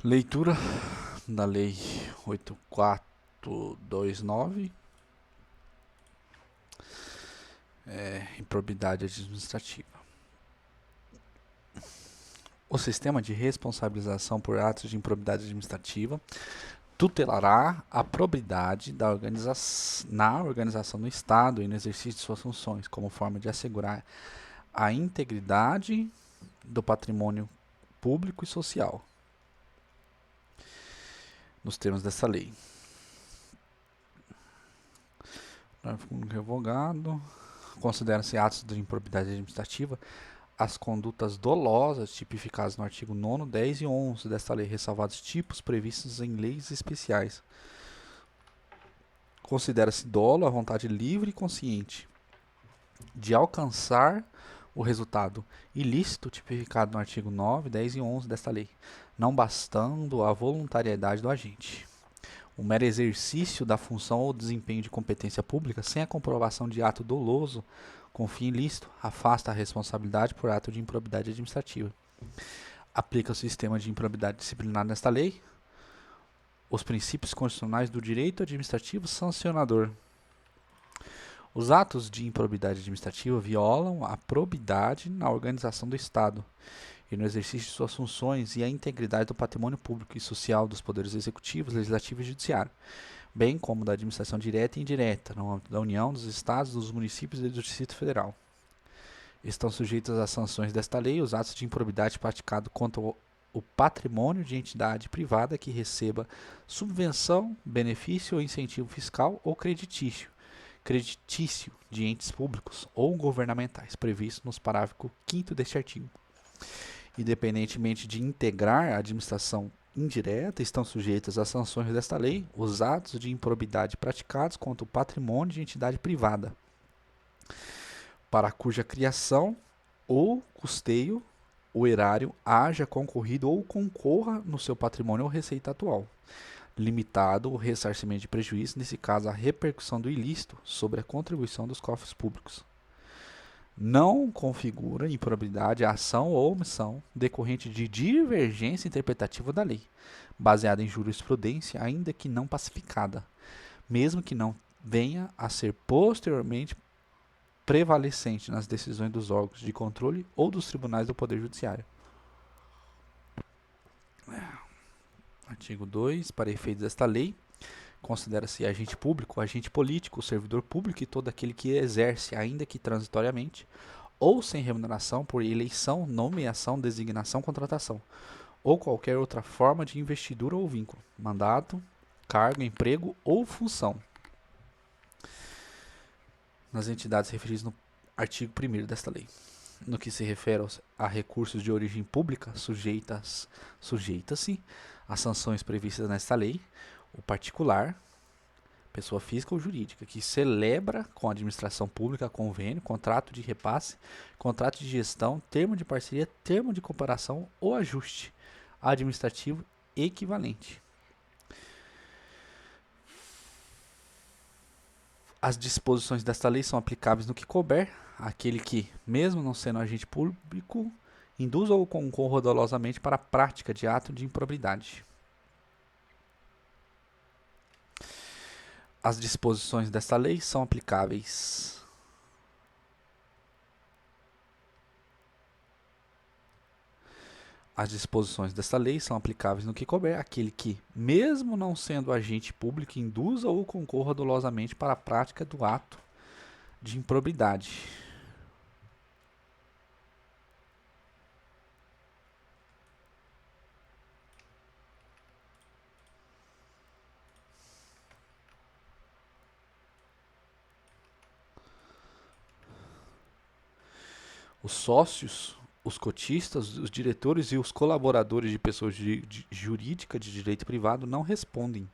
Leitura da Lei 8429, improbidade administrativa. O sistema de responsabilização por atos de improbidade administrativa tutelará a probidade na organização do Estado e no exercício de suas funções, como forma de assegurar a integridade do patrimônio público e social, nos termos dessa lei. Revogado. Considera-se atos de improbidade administrativa as condutas dolosas tipificadas no artigo 9º, 10 e 11 desta lei, ressalvados tipos previstos em leis especiais. Considera-se dolo a vontade livre e consciente de alcançar o resultado ilícito tipificado no artigo 9, 10 e 11 desta lei, não bastando a voluntariedade do agente. O mero exercício da função ou desempenho de competência pública sem a comprovação de ato doloso com fim ilícito afasta a responsabilidade por ato de improbidade administrativa. Aplica o sistema de improbidade disciplinar nesta lei os princípios constitucionais do direito administrativo sancionador. Os atos de improbidade administrativa violam a probidade na organização do Estado e no exercício de suas funções e a integridade do patrimônio público e social dos poderes executivos, legislativo e judiciário, bem como da administração direta e indireta, no âmbito da União, dos Estados, dos municípios e do Distrito Federal. Estão sujeitos às sanções desta lei os atos de improbidade praticados contra o patrimônio de entidade privada que receba subvenção, benefício ou incentivo fiscal ou creditício de entes públicos ou governamentais, previsto nos parágrafo 5º deste artigo. Independentemente de integrar a administração indireta, estão sujeitas às sanções desta lei os atos de improbidade praticados contra o patrimônio de entidade privada, para cuja criação ou custeio o erário haja concorrido ou concorra no seu patrimônio ou receita atual, limitado o ressarcimento de prejuízo, nesse caso a repercussão do ilícito sobre a contribuição dos cofres públicos. Não configura improbidade a ação ou omissão decorrente de divergência interpretativa da lei, baseada em jurisprudência, ainda que não pacificada, mesmo que não venha a ser posteriormente prevalecente nas decisões dos órgãos de controle ou dos tribunais do Poder Judiciário. Artigo 2. Para efeitos desta lei, considera-se agente público, agente político, servidor público e todo aquele que exerce, ainda que transitoriamente, ou sem remuneração por eleição, nomeação, designação, contratação, ou qualquer outra forma de investidura ou vínculo, mandato, cargo, emprego ou função, nas entidades referidas no artigo 1º desta lei. No que se refere a recursos de origem pública, sujeita-se às sanções previstas nesta lei o particular, pessoa física ou jurídica, que celebra com a administração pública convênio, contrato de repasse, contrato de gestão, termo de parceria, termo de comparação ou ajuste administrativo equivalente. As disposições desta lei são aplicáveis no que couber àquele que, mesmo não sendo agente público, induza ou concorra dolosamente para a prática de ato de improbidade. As disposições desta lei são aplicáveis no que couber àquele que, mesmo não sendo agente público, induza ou concorra dolosamente para a prática do ato de improbidade. Os sócios, os cotistas, os diretores e os colaboradores de pessoas jurídica de direito privado não respondem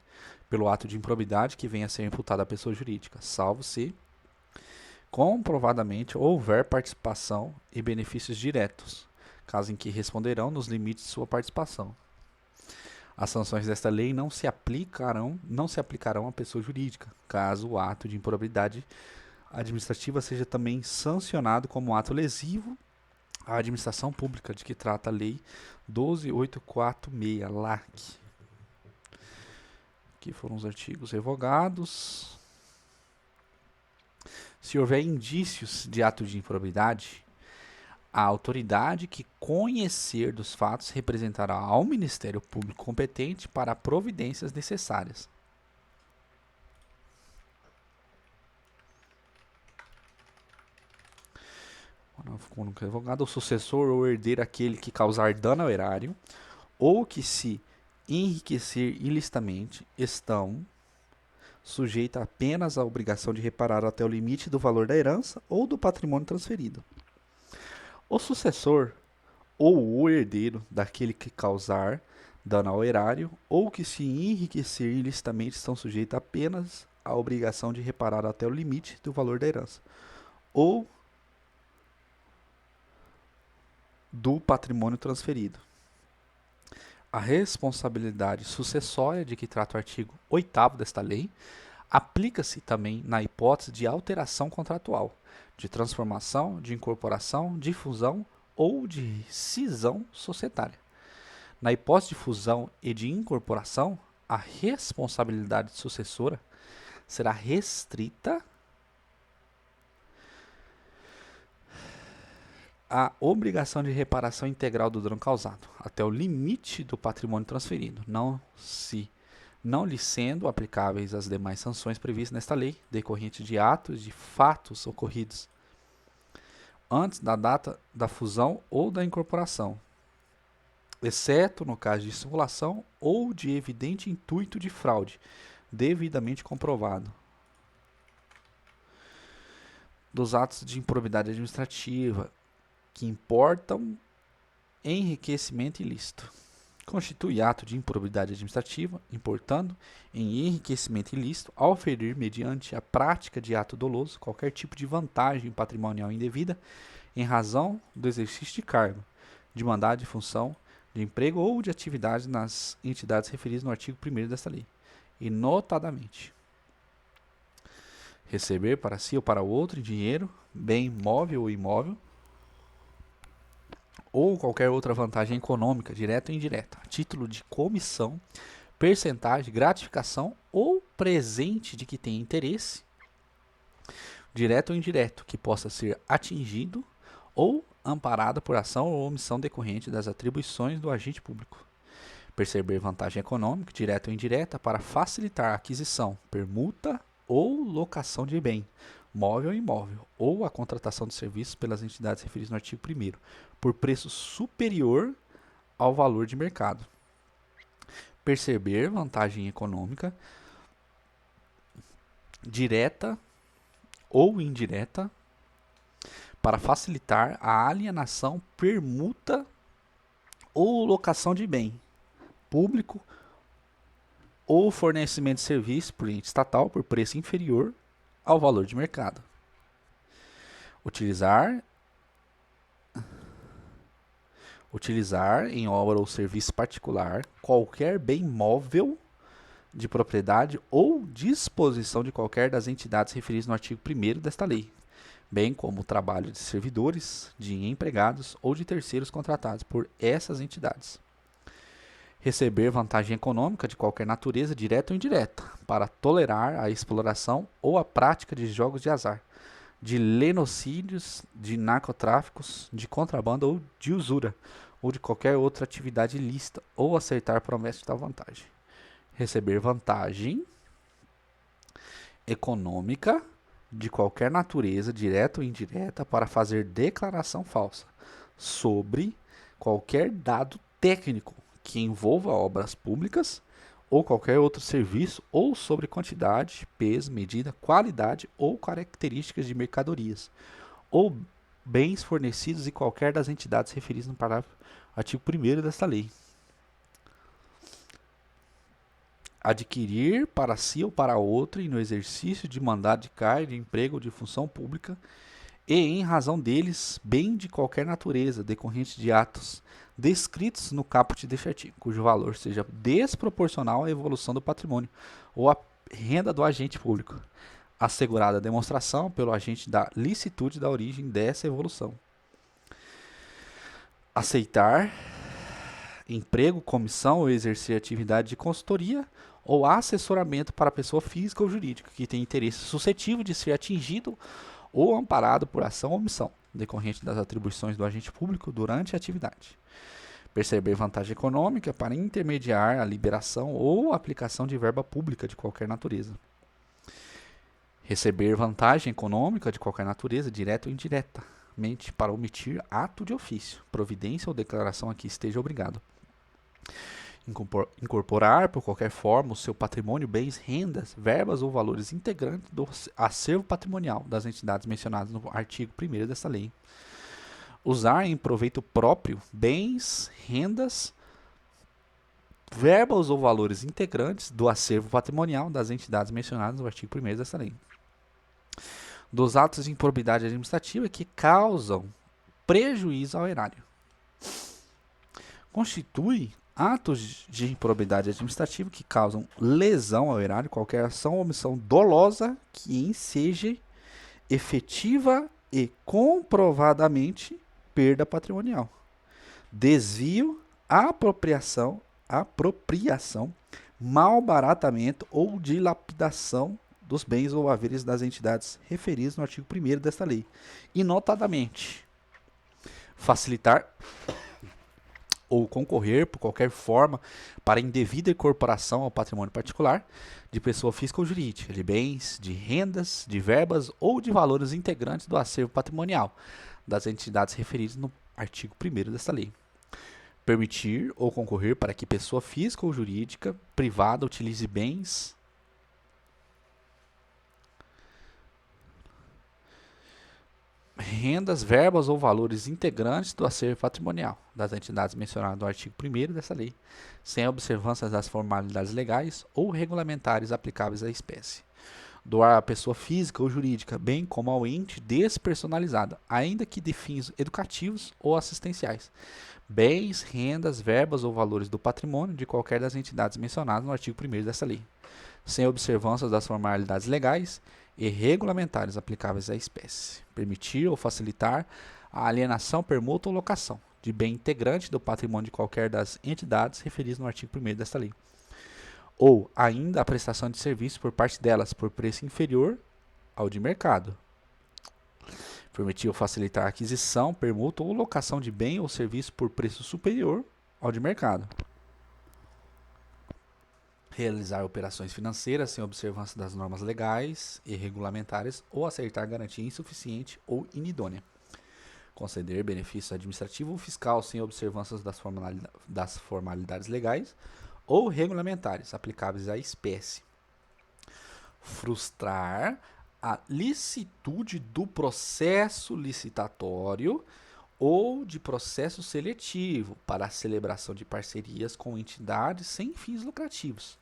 pelo ato de improbidade que venha a ser imputado à pessoa jurídica, salvo se comprovadamente houver participação e benefícios diretos, caso em que responderão nos limites de sua participação. As sanções desta lei não se aplicarão à pessoa jurídica, caso o ato de improbidade administrativa seja também sancionado como ato lesivo a administração pública, de que trata a Lei 12.846, LAC. Aqui foram os artigos revogados. Se houver indícios de ato de improbidade, a autoridade que conhecer dos fatos representará ao Ministério Público competente para providências necessárias. Ficou nunca revogado. O sucessor ou herdeiro aquele que causar dano ao erário ou que se enriquecer ilicitamente estão sujeita apenas à obrigação de reparar até o limite do valor da herança ou do patrimônio transferido. O sucessor ou o herdeiro daquele que causar dano ao erário ou que se enriquecer ilicitamente estão sujeitos apenas à obrigação de reparar até o limite do valor da herança ou do patrimônio transferido. A responsabilidade sucessória de que trata o artigo 8º desta lei aplica-se também na hipótese de alteração contratual, de transformação, de incorporação, de fusão ou de cisão societária. Na hipótese de fusão e de incorporação, a responsabilidade sucessora será restrita à obrigação de reparação integral do dano causado, até o limite do patrimônio transferido, não lhe sendo aplicáveis as demais sanções previstas nesta lei, decorrente de atos de fatos ocorridos antes da data da fusão ou da incorporação, exceto no caso de simulação ou de evidente intuito de fraude, devidamente comprovado. Dos atos de improbidade administrativa que importam enriquecimento ilícito. Constitui ato de improbidade administrativa, importando em enriquecimento ilícito, ao ferir, mediante a prática de ato doloso, qualquer tipo de vantagem patrimonial indevida, em razão do exercício de cargo, de mandado de função, de emprego ou de atividade nas entidades referidas no artigo 1º desta lei, e notadamente receber para si ou para o outro dinheiro, bem móvel ou imóvel, ou qualquer outra vantagem econômica, direta ou indireta, a título de comissão, percentagem, gratificação ou presente de que tenha interesse, direto ou indireto, que possa ser atingido ou amparado por ação ou omissão decorrente das atribuições do agente público. Perceber vantagem econômica, direta ou indireta, para facilitar a aquisição, permuta ou locação de bem, móvel ou imóvel, ou a contratação de serviços pelas entidades referidas no artigo 1º, por preço superior ao valor de mercado. Perceber vantagem econômica, direta ou indireta, para facilitar a alienação, permuta ou locação de bem público ou fornecimento de serviço por ente estatal por preço inferior ao valor de mercado. Utilizar em obra ou serviço particular qualquer bem móvel de propriedade ou disposição de qualquer das entidades referidas no artigo 1º desta lei, bem como o trabalho de servidores, de empregados ou de terceiros contratados por essas entidades. Receber vantagem econômica de qualquer natureza, direta ou indireta, para tolerar a exploração ou a prática de jogos de azar, de lenocídios, de narcotráficos, de contrabando ou de usura, ou de qualquer outra atividade ilícita, ou acertar promessa de tal vantagem. Receber vantagem econômica de qualquer natureza, direta ou indireta, para fazer declaração falsa sobre qualquer dado técnico que envolva obras públicas ou qualquer outro serviço, ou sobre quantidade, peso, medida, qualidade ou características de mercadorias, ou bens fornecidos em qualquer das entidades referidas no parágrafo artigo 1º desta lei. Adquirir para si ou para outro e no exercício de mandado de cargo, de emprego ou de função pública, e em razão deles, bem de qualquer natureza, decorrente de atos descritos no caput deste artigo, cujo valor seja desproporcional à evolução do patrimônio ou à renda do agente público, assegurada a demonstração pelo agente da licitude da origem dessa evolução. Aceitar emprego, comissão ou exercer atividade de consultoria ou assessoramento para pessoa física ou jurídica que tem interesse suscetível de ser atingido ou amparado por ação ou omissão decorrente das atribuições do agente público durante a atividade. Perceber vantagem econômica para intermediar a liberação ou aplicação de verba pública de qualquer natureza. Receber vantagem econômica de qualquer natureza, direta ou indiretamente, para omitir ato de ofício, providência ou declaração a que esteja obrigado. Incorporar, por qualquer forma, o seu patrimônio, bens, rendas, verbas ou valores integrantes do acervo patrimonial das entidades mencionadas no artigo 1º desta lei. Usar em proveito próprio bens, rendas, verbas ou valores integrantes do acervo patrimonial das entidades mencionadas no artigo 1º desta lei. Dos atos de improbidade administrativa que causam prejuízo ao erário. Constitui atos de improbidade administrativa que causam lesão ao erário qualquer ação ou omissão dolosa que enseje efetiva e comprovadamente perda patrimonial, desvio, apropriação, malbaratamento ou dilapidação dos bens ou haveres das entidades referidas no artigo 1º desta lei, e notadamente facilitar ou concorrer por qualquer forma para indevida incorporação ao patrimônio particular de pessoa física ou jurídica, de bens, de rendas, de verbas ou de valores integrantes do acervo patrimonial das entidades referidas no artigo 1º desta lei. Permitir ou concorrer para que pessoa física ou jurídica privada utilize bens, rendas, verbas ou valores integrantes do acervo patrimonial das entidades mencionadas no artigo 1º dessa lei, sem observância das formalidades legais ou regulamentares aplicáveis à espécie. Doar à pessoa física ou jurídica, bem como ao ente despersonalizado, ainda que de fins educativos ou assistenciais, bens, rendas, verbas ou valores do patrimônio de qualquer das entidades mencionadas no artigo 1º dessa lei, sem observância das formalidades legais e regulamentares aplicáveis à espécie. Permitir ou facilitar a alienação, permuta ou locação de bem integrante do patrimônio de qualquer das entidades referidas no artigo 1º desta lei. Ou ainda a prestação de serviço por parte delas por preço inferior ao de mercado. Permitir ou facilitar a aquisição, permuta ou locação de bem ou serviço por preço superior ao de mercado. Realizar operações financeiras sem observância das normas legais e regulamentares ou aceitar garantia insuficiente ou inidônea. Conceder benefício administrativo ou fiscal sem observâncias das formalidades legais ou regulamentares aplicáveis à espécie. Frustrar a licitude do processo licitatório ou de processo seletivo para a celebração de parcerias com entidades sem fins lucrativos,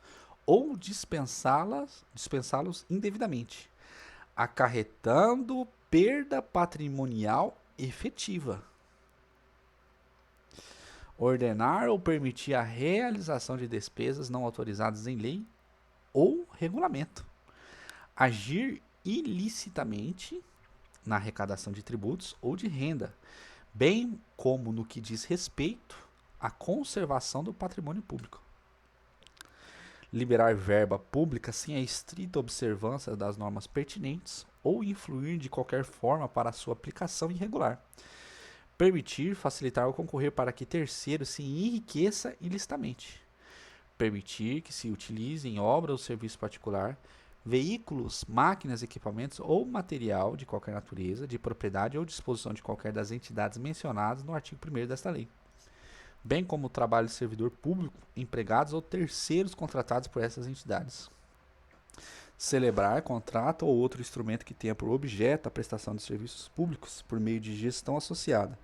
ou dispensá-los indevidamente, acarretando perda patrimonial efetiva. Ordenar ou permitir a realização de despesas não autorizadas em lei ou regulamento. Agir ilicitamente na arrecadação de tributos ou de renda, bem como no que diz respeito à conservação do patrimônio público. Liberar verba pública sem a estrita observância das normas pertinentes ou influir de qualquer forma para a sua aplicação irregular. Permitir, facilitar ou concorrer para que terceiro se enriqueça ilicitamente. Permitir que se utilize em obra ou serviço particular veículos, máquinas, equipamentos ou material de qualquer natureza, de propriedade ou disposição de qualquer das entidades mencionadas no artigo 1º desta lei, bem como o trabalho de servidor público, empregados ou terceiros contratados por essas entidades. Celebrar contrato ou outro instrumento que tenha por objeto a prestação de serviços públicos por meio de gestão associada,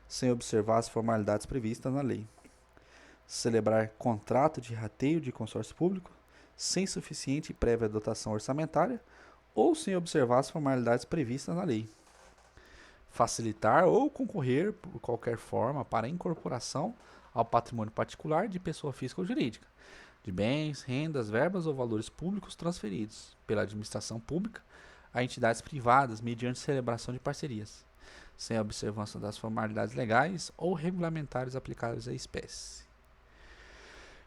sem observar as formalidades previstas na lei. Celebrar contrato de rateio de consórcio público sem suficiente e prévia dotação orçamentária ou sem observar as formalidades previstas na lei. Facilitar ou concorrer por qualquer forma para a incorporação ao patrimônio particular de pessoa física ou jurídica, de bens, rendas, verbas ou valores públicos transferidos pela administração pública a entidades privadas mediante celebração de parcerias, sem a observância das formalidades legais ou regulamentares aplicáveis à espécie.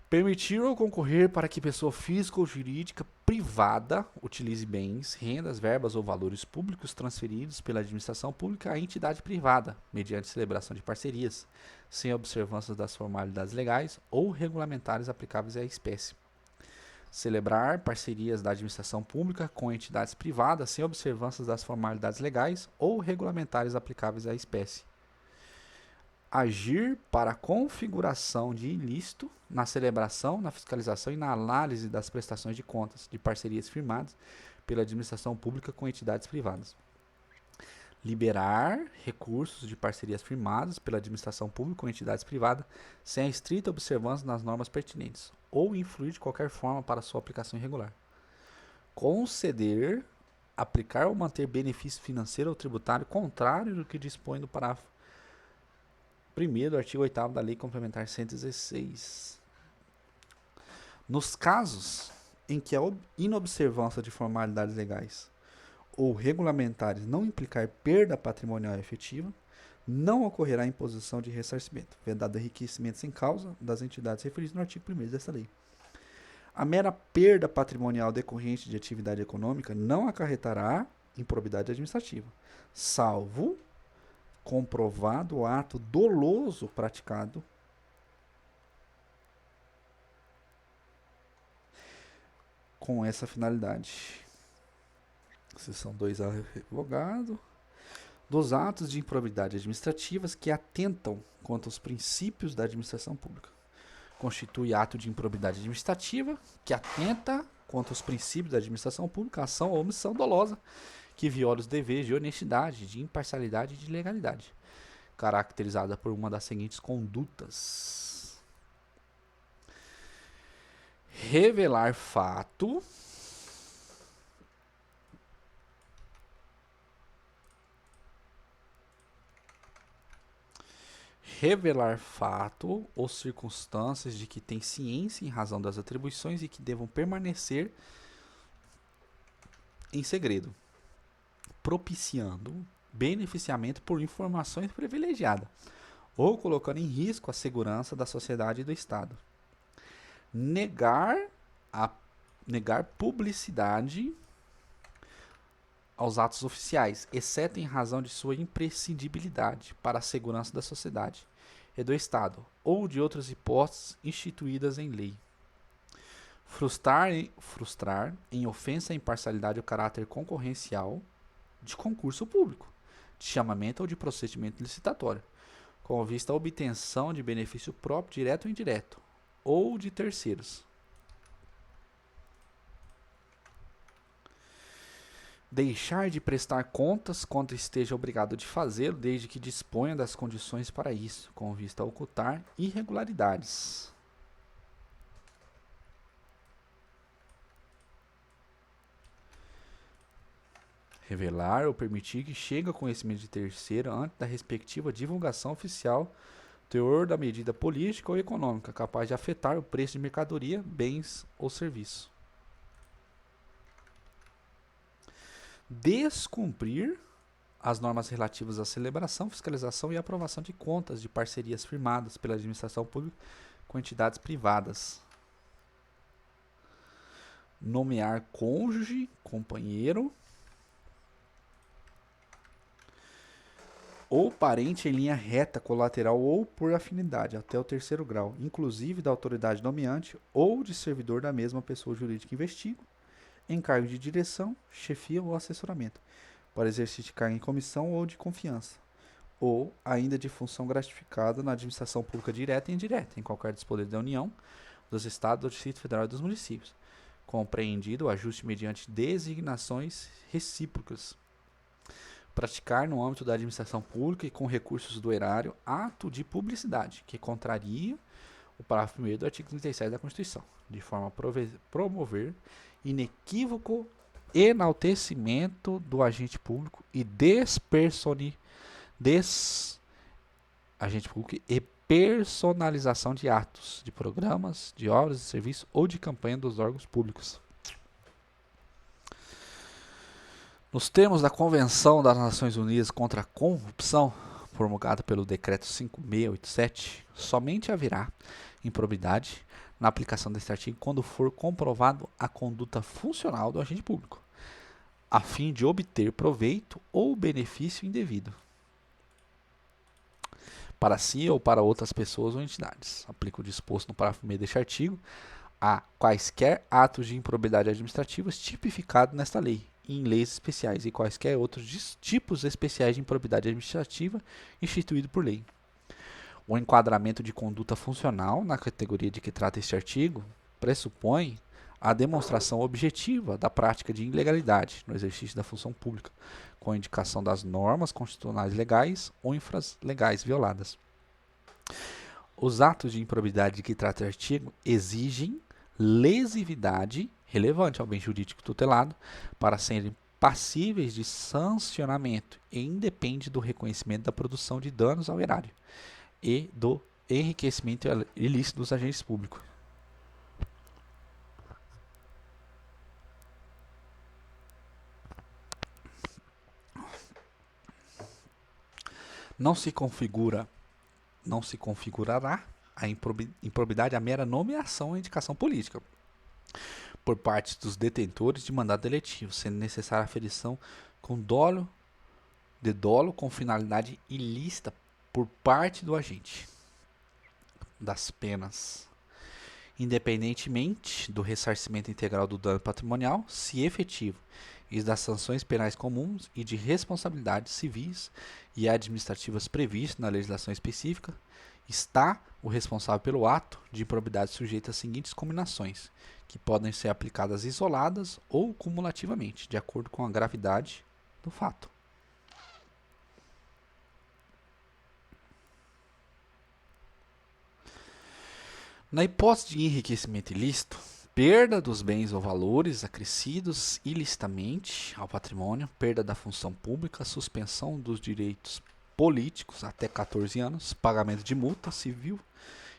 Permitir ou concorrer para que pessoa física ou jurídica privada utilize bens, rendas, verbas ou valores públicos transferidos pela administração pública à entidade privada, mediante celebração de parcerias, sem observância das formalidades legais ou regulamentares aplicáveis à espécie. Celebrar parcerias da administração pública com entidades privadas sem observância das formalidades legais ou regulamentares aplicáveis à espécie. Agir para a configuração de ilícito na celebração, na fiscalização e na análise das prestações de contas de parcerias firmadas pela administração pública com entidades privadas. Liberar recursos de parcerias firmadas pela administração pública com entidades privadas sem a estrita observância das normas pertinentes ou influir de qualquer forma para sua aplicação irregular. Conceder, aplicar ou manter benefício financeiro ou tributário contrário do que dispõe do parágrafo 1º do artigo 8º da Lei Complementar 116. Nos casos em que a inobservância de formalidades legais ou regulamentares não implicar perda patrimonial efetiva, não ocorrerá imposição de ressarcimento, vedado enriquecimento sem causa das entidades referidas no artigo 1º desta lei. A mera perda patrimonial decorrente de atividade econômica não acarretará improbidade administrativa, salvo comprovado o ato doloso praticado com essa finalidade. Seção 2A revogado. Dos atos de improbidade administrativas que atentam contra os princípios da administração pública. Constitui ato de improbidade administrativa que atenta contra os princípios da administração pública, ação ou omissão dolosa que viola os deveres de honestidade, de imparcialidade e de legalidade, caracterizada por uma das seguintes condutas: revelar fato, ou circunstâncias de que tem ciência em razão das atribuições e que devam permanecer em segredo, propiciando beneficiamento por informações privilegiadas ou colocando em risco a segurança da sociedade e do Estado. Negar publicidade aos atos oficiais, exceto em razão de sua imprescindibilidade para a segurança da sociedade e do Estado, ou de outras hipóteses instituídas em lei. Frustrar em ofensa à imparcialidade o caráter concorrencial de concurso público, de chamamento ou de procedimento licitatório, com vista à obtenção de benefício próprio, direto ou indireto, ou de terceiros. Deixar de prestar contas quando esteja obrigado de fazê-lo, desde que disponha das condições para isso, com vista a ocultar irregularidades. Revelar ou permitir que chegue ao conhecimento de terceiro antes da respectiva divulgação oficial teor da medida política ou econômica capaz de afetar o preço de mercadoria, bens ou serviço. Descumprir as normas relativas à celebração, fiscalização e aprovação de contas de parcerias firmadas pela administração pública com entidades privadas. Nomear cônjuge, companheiro ou parente em linha reta, colateral ou por afinidade até o 3º grau, inclusive da autoridade nomeante ou de servidor da mesma pessoa jurídica investido, em cargo de direção, chefia ou assessoramento, para exercício de cargo em comissão ou de confiança, ou ainda de função gratificada na administração pública direta e indireta, em qualquer dos poderes da União, dos Estados, do Distrito Federal e dos municípios, compreendido o ajuste mediante designações recíprocas. Praticar no âmbito da administração pública e com recursos do erário ato de publicidade que contraria o parágrafo 1º do artigo 37 da Constituição, de forma a promover inequívoco enaltecimento do agente público e personalização de atos, de programas, de obras, de serviços ou de campanha dos órgãos públicos. Nos termos da Convenção das Nações Unidas contra a Corrupção, promulgada pelo Decreto 5687, somente haverá improbidade na aplicação deste artigo quando for comprovado a conduta funcional do agente público, a fim de obter proveito ou benefício indevido para si ou para outras pessoas ou entidades. Aplica o disposto no parágrafo 1º deste artigo a quaisquer atos de improbidade administrativas tipificados nesta lei, em leis especiais e quaisquer outros tipos especiais de improbidade administrativa instituído por lei. O enquadramento de conduta funcional na categoria de que trata este artigo pressupõe a demonstração objetiva da prática de ilegalidade no exercício da função pública, com a indicação das normas constitucionais legais ou infralegais violadas. Os atos de improbidade de que trata o artigo exigem lesividade relevante ao bem jurídico tutelado para serem passíveis de sancionamento e independe do reconhecimento da produção de danos ao erário e do enriquecimento ilícito dos agentes públicos. Não se configurará a improbidade a mera nomeação ou indicação política por parte dos detentores de mandato eletivo, sendo necessária a aferição de dolo com finalidade ilícita por parte do agente das penas, independentemente do ressarcimento integral do dano patrimonial, se efetivo, e das sanções penais comuns e de responsabilidades civis e administrativas previstas na legislação específica, está o responsável pelo ato de improbidade sujeito às seguintes combinações, que podem ser aplicadas isoladas ou cumulativamente, de acordo com a gravidade do fato. Na hipótese de enriquecimento ilícito, perda dos bens ou valores acrescidos ilicitamente ao patrimônio, perda da função pública, suspensão dos direitos políticos até 14 anos, pagamento de multa civil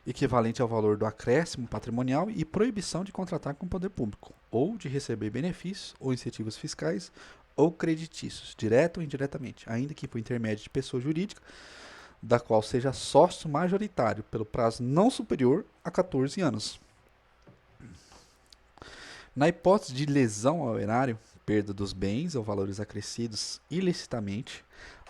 equivalente ao valor do acréscimo patrimonial e proibição de contratar com o poder público, ou de receber benefícios ou incentivos fiscais ou creditícios, direto ou indiretamente, ainda que por intermédio de pessoa jurídica, da qual seja sócio majoritário pelo prazo não superior a 14 anos. Na hipótese de lesão ao erário, perda dos bens ou valores acrescidos ilicitamente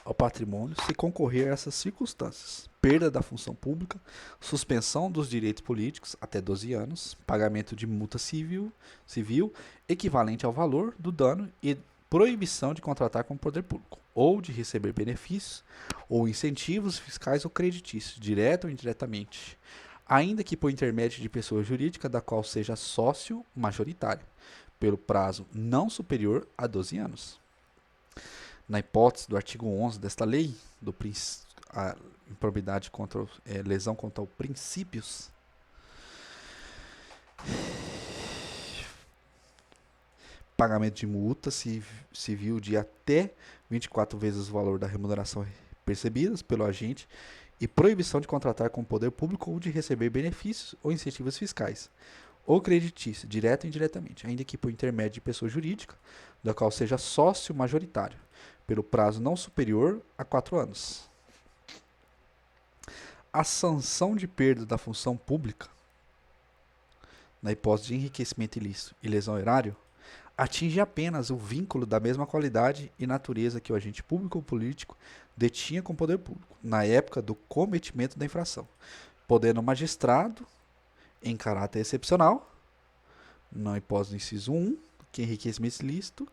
ao patrimônio, se concorrer a essas circunstâncias: perda da função pública, suspensão dos direitos políticos até 12 anos, pagamento de multa civil equivalente ao valor do dano e proibição de contratar com o poder público, ou de receber benefícios ou incentivos fiscais ou creditícios, direto ou indiretamente, ainda que por intermédio de pessoa jurídica da qual seja sócio majoritário, pelo prazo não superior a 12 anos. Na hipótese do artigo 11 desta lei, a improbidade contra lesão contra os princípios, pagamento de multa civil de até 24 vezes o valor da remuneração percebidas pelo agente e proibição de contratar com o poder público ou de receber benefícios ou incentivos fiscais ou creditícios, direto ou indiretamente, ainda que por intermédio de pessoa jurídica, da qual seja sócio majoritário, pelo prazo não superior a 4 anos. A sanção de perda da função pública, na hipótese de enriquecimento ilícito e lesão ao erário, atinge apenas o vínculo da mesma qualidade e natureza que o agente público ou político detinha com o poder público, na época do cometimento da infração, podendo o magistrado, em caráter excepcional, na hipótese do inciso 1, que enriquecimento ilícito,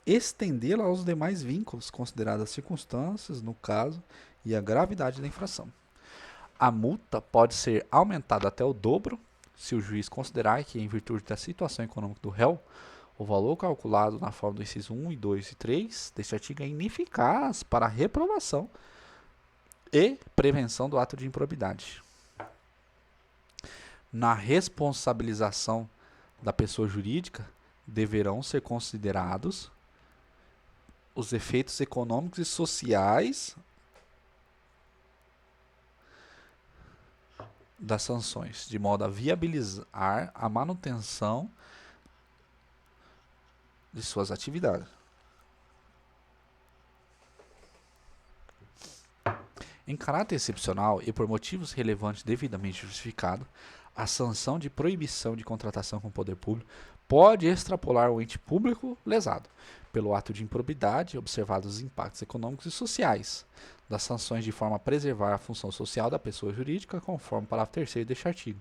estendê-la aos demais vínculos, consideradas as circunstâncias, no caso, e a gravidade da infração. A multa pode ser aumentada até o dobro, se o juiz considerar que, em virtude da situação econômica do réu, o valor calculado na forma do inciso 1, e 2 e 3 deste artigo é ineficaz para a reprovação e prevenção do ato de improbidade. Na responsabilização da pessoa jurídica, deverão ser considerados os efeitos econômicos e sociais das sanções, de modo a viabilizar a manutenção de suas atividades. Em caráter excepcional e por motivos relevantes devidamente justificados, a sanção de proibição de contratação com o poder público pode extrapolar o ente público lesado, pelo ato de improbidade, observados os impactos econômicos e sociais das sanções de forma a preservar a função social da pessoa jurídica, conforme o parágrafo 3º deste artigo.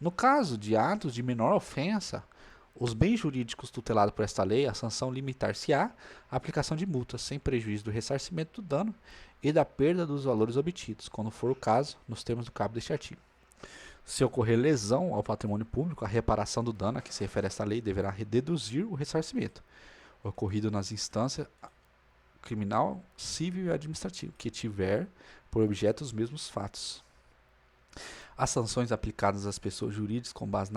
No caso de atos de menor ofensa, os bens jurídicos tutelados por esta lei, a sanção limitar-se-á à aplicação de multas, sem prejuízo do ressarcimento do dano e da perda dos valores obtidos, quando for o caso, nos termos do cabo deste artigo. Se ocorrer lesão ao patrimônio público, a reparação do dano a que se refere esta lei deverá deduzir o ressarcimento ocorrido nas instâncias criminal, civil e administrativo, que tiver por objeto os mesmos fatos. As sanções aplicadas às pessoas jurídicas com base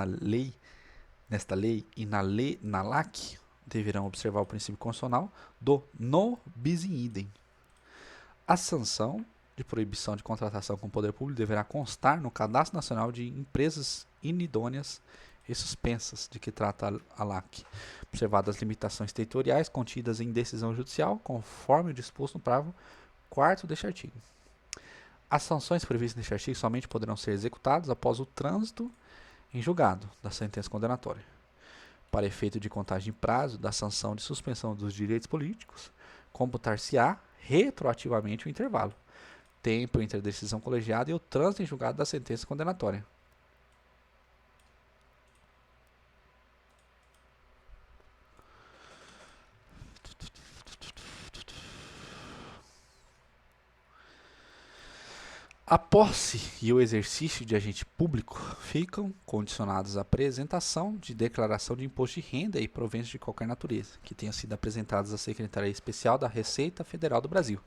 nesta lei e na LAC deverão observar o princípio constitucional do no bis in idem. A sanção de proibição de contratação com o poder público deverá constar no Cadastro Nacional de Empresas Inidôneas e Suspensas, de que trata a LAC, observadas as limitações territoriais contidas em decisão judicial, conforme o disposto no parágrafo 4º deste artigo. As sanções previstas neste artigo somente poderão ser executadas após o trânsito em julgado da sentença condenatória. Para efeito de contagem de prazo da sanção de suspensão dos direitos políticos, computar-se-á retroativamente o intervalo, tempo entre a decisão colegiada e o trânsito em julgado da sentença condenatória. A posse e o exercício de agente público ficam condicionados à apresentação de declaração de imposto de renda e proventos de qualquer natureza, que tenham sido apresentadas à Secretaria Especial da Receita Federal do Brasil,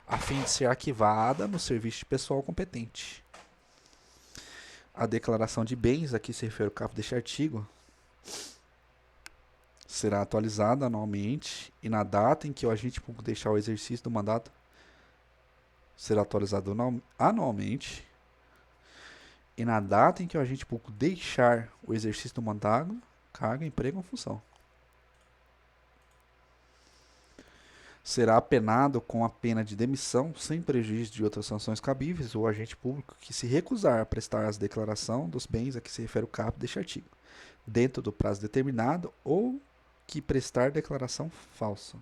a fim de ser arquivada no serviço de pessoal competente. A declaração de bens, a que se refere o caput deste artigo, será atualizada anualmente e na data em que o agente público deixar o exercício do mandato será atualizado anualmente e na data em que o agente público deixar o exercício do mandato, cargo, emprego ou função. Será apenado com a pena de demissão, sem prejuízo de outras sanções cabíveis, o agente público que se recusar a prestar as declaração dos bens a que se refere o caput deste artigo, dentro do prazo determinado ou que prestar declaração falsa.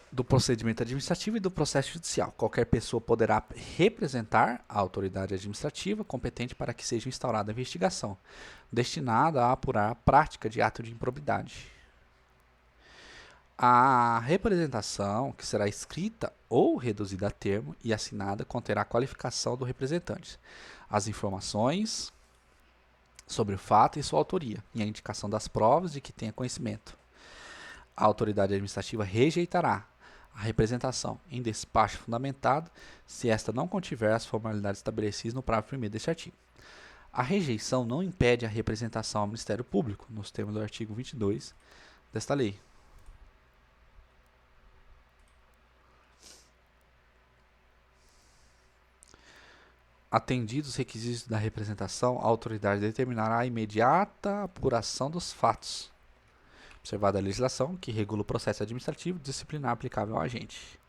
Do procedimento administrativo e do processo judicial. Qualquer pessoa poderá representar a autoridade administrativa competente para que seja instaurada a investigação, destinada a apurar a prática de ato de improbidade. A representação, que será escrita ou reduzida a termo e assinada, conterá a qualificação do representante, as informações sobre o fato e sua autoria, e a indicação das provas de que tenha conhecimento. A autoridade administrativa rejeitará a representação em despacho fundamentado se esta não contiver as formalidades estabelecidas no parágrafo 1º deste artigo. A rejeição não impede a representação ao Ministério Público, nos termos do artigo 22 desta lei. Atendidos os requisitos da representação, a autoridade determinará a imediata apuração dos fatos, observada a legislação que regula o processo administrativo disciplinar aplicável ao agente.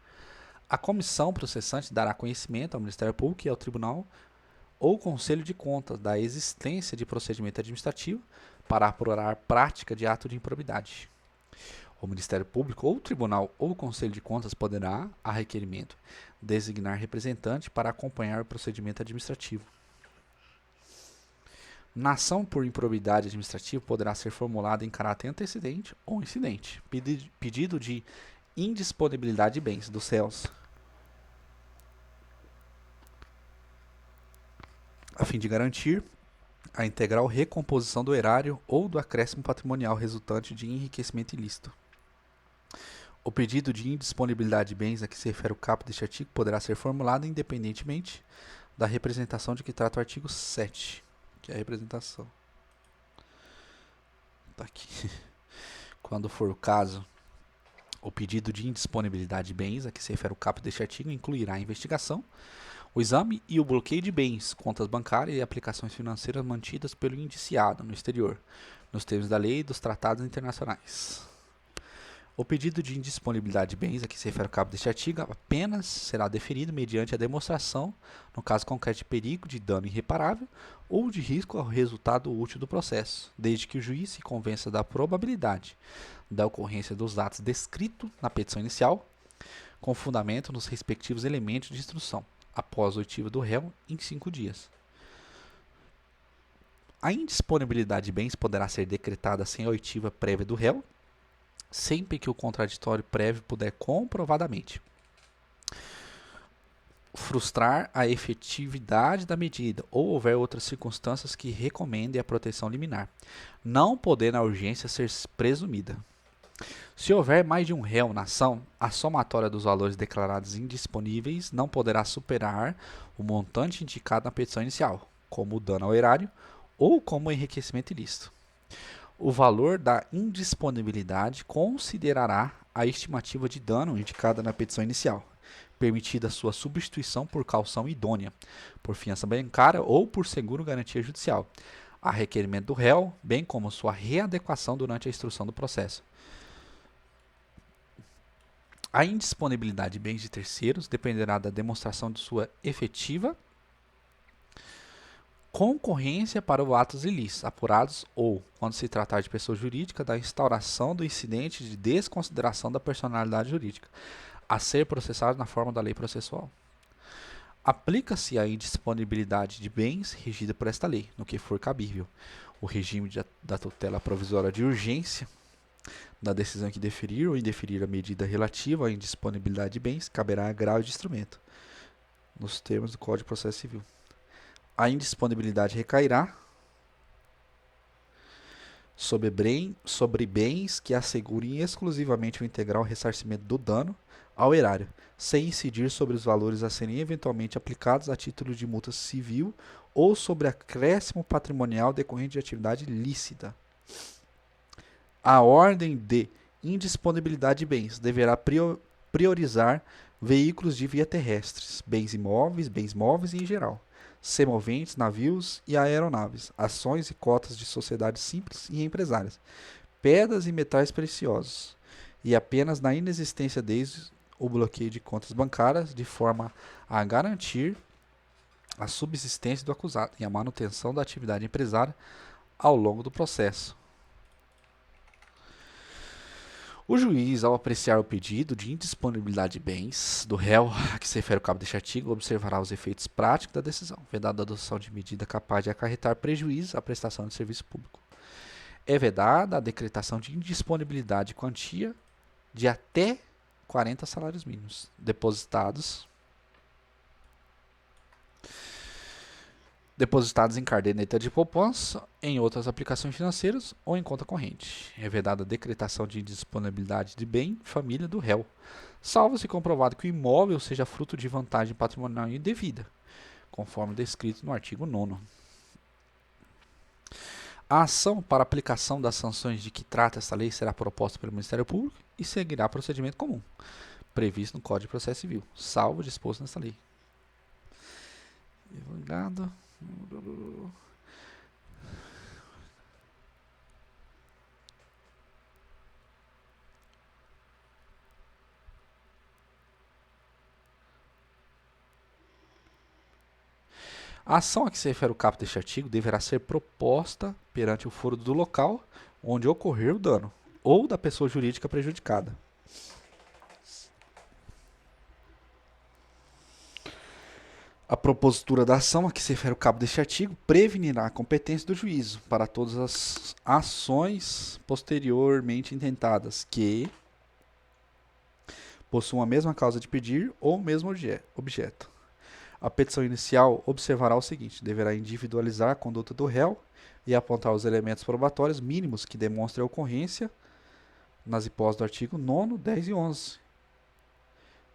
A comissão processante dará conhecimento ao Ministério Público e ao Tribunal ou Conselho de Contas da existência de procedimento administrativo para apurar a prática de ato de improbidade. O Ministério Público ou o Tribunal ou Conselho de Contas poderá, a requerimento, designar representante para acompanhar o procedimento administrativo. Na ação por improbidade administrativa poderá ser formulada em caráter antecedente ou incidente pedido de indisponibilidade de bens dos réus, a fim de garantir a integral recomposição do erário ou do acréscimo patrimonial resultante de enriquecimento ilícito. O pedido de indisponibilidade de bens a que se refere o caput deste artigo poderá ser formulado independentemente da representação de que trata o artigo 7, que é a representação. Tá aqui. Quando for o caso, o pedido de indisponibilidade de bens a que se refere o caput deste artigo incluirá a investigação, o exame e o bloqueio de bens, contas bancárias e aplicações financeiras mantidas pelo indiciado no exterior, nos termos da lei e dos tratados internacionais. O pedido de indisponibilidade de bens a que se refere o cabo deste artigo apenas será deferido mediante a demonstração, no caso concreto de perigo de dano irreparável ou de risco ao resultado útil do processo, desde que o juiz se convença da probabilidade da ocorrência dos atos descritos na petição inicial, com fundamento nos respectivos elementos de instrução, após o oitiva do réu em 5 dias. A indisponibilidade de bens poderá ser decretada sem a oitiva prévia do réu, sempre que o contraditório prévio puder comprovadamente frustrar a efetividade da medida ou houver outras circunstâncias que recomendem a proteção liminar, não podendo a urgência ser presumida. Se houver mais de um réu na ação, a somatória dos valores declarados indisponíveis não poderá superar o montante indicado na petição inicial, como o dano ao erário ou como enriquecimento ilícito. O valor da indisponibilidade considerará a estimativa de dano indicada na petição inicial, permitida sua substituição por caução idônea, por fiança bancária ou por seguro garantia judicial, a requerimento do réu, bem como sua readequação durante a instrução do processo. A indisponibilidade de bens de terceiros dependerá da demonstração de sua efetiva concorrência para os atos ilícitos apurados ou, quando se tratar de pessoa jurídica, da instauração do incidente de desconsideração da personalidade jurídica, a ser processado na forma da lei processual. Aplica-se a indisponibilidade de bens regida por esta lei, no que for cabível. O regime da tutela provisória de urgência da decisão que deferir ou indeferir a medida relativa à indisponibilidade de bens caberá a grau de instrumento, nos termos do Código de Processo Civil. A indisponibilidade recairá sobre bens que assegurem exclusivamente o integral ressarcimento do dano ao erário, sem incidir sobre os valores a serem eventualmente aplicados a título de multa civil ou sobre acréscimo patrimonial decorrente de atividade lícita. A ordem de indisponibilidade de bens deverá priorizar veículos de via terrestres, bens móveis em geral, semoventes, navios e aeronaves, ações e cotas de sociedades simples e empresárias, pedras e metais preciosos, e apenas na inexistência deles o bloqueio de contas bancárias, de forma a garantir a subsistência do acusado e a manutenção da atividade empresária ao longo do processo. O juiz, ao apreciar o pedido de indisponibilidade de bens do réu a que se refere o cabo deste artigo, observará os efeitos práticos da decisão, vedada a adoção de medida capaz de acarretar prejuízo à prestação de serviço público. É vedada a decretação de indisponibilidade de quantia de até 40 salários mínimos depositados em caderneta de poupança, em outras aplicações financeiras ou em conta corrente. É vedada a decretação de indisponibilidade de bem família do réu, salvo se comprovado que o imóvel seja fruto de vantagem patrimonial indevida, conforme descrito no artigo 9º. A ação para aplicação das sanções de que trata esta lei será proposta pelo Ministério Público e seguirá procedimento comum, previsto no Código de Processo Civil, salvo disposto nesta lei. Advogado. A ação a que se refere o caput deste artigo deverá ser proposta perante o foro do local onde ocorrer o dano ou da pessoa jurídica prejudicada. A propositura da ação a que se refere o cabo deste artigo prevenirá a competência do juízo para todas as ações posteriormente intentadas que possuam a mesma causa de pedir ou o mesmo objeto. A petição inicial observará o seguinte: deverá individualizar a conduta do réu e apontar os elementos probatórios mínimos que demonstrem a ocorrência nas hipóteses do artigo 9º, 10 e 11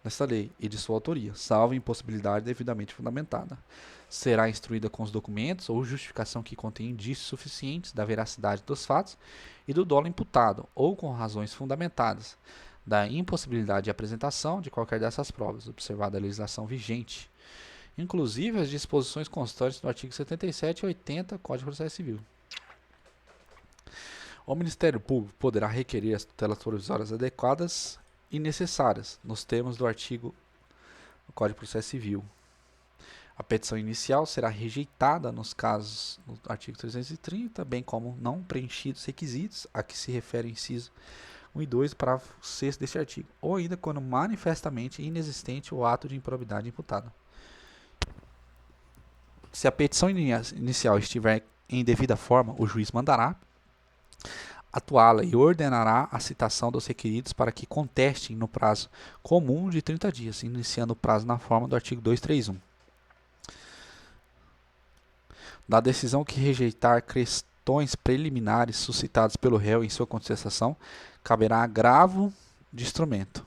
nesta lei e de sua autoria, salvo impossibilidade devidamente fundamentada. Será instruída com os documentos ou justificação que contém indícios suficientes da veracidade dos fatos e do dolo imputado, ou com razões fundamentadas da impossibilidade de apresentação de qualquer dessas provas, observada a legislação vigente, inclusive as disposições constantes do artigo 77 e 80 do Código de Processo Civil. O Ministério Público poderá requerer as tutelas provisórias adequadas e necessárias, nos termos do artigo do Código de Processo Civil. A petição inicial será rejeitada nos casos do artigo 330, bem como não preenchidos requisitos a que se refere o inciso 1 e 2, parágrafo 6 deste artigo, ou ainda quando manifestamente inexistente o ato de improbidade imputado. Se a petição inicial estiver em devida forma, o juiz mandará atuá-la e ordenará a citação dos requeridos para que contestem no prazo comum de 30 dias, iniciando o prazo na forma do artigo 231. Da decisão que rejeitar questões preliminares suscitadas pelo réu em sua contestação, caberá agravo de instrumento.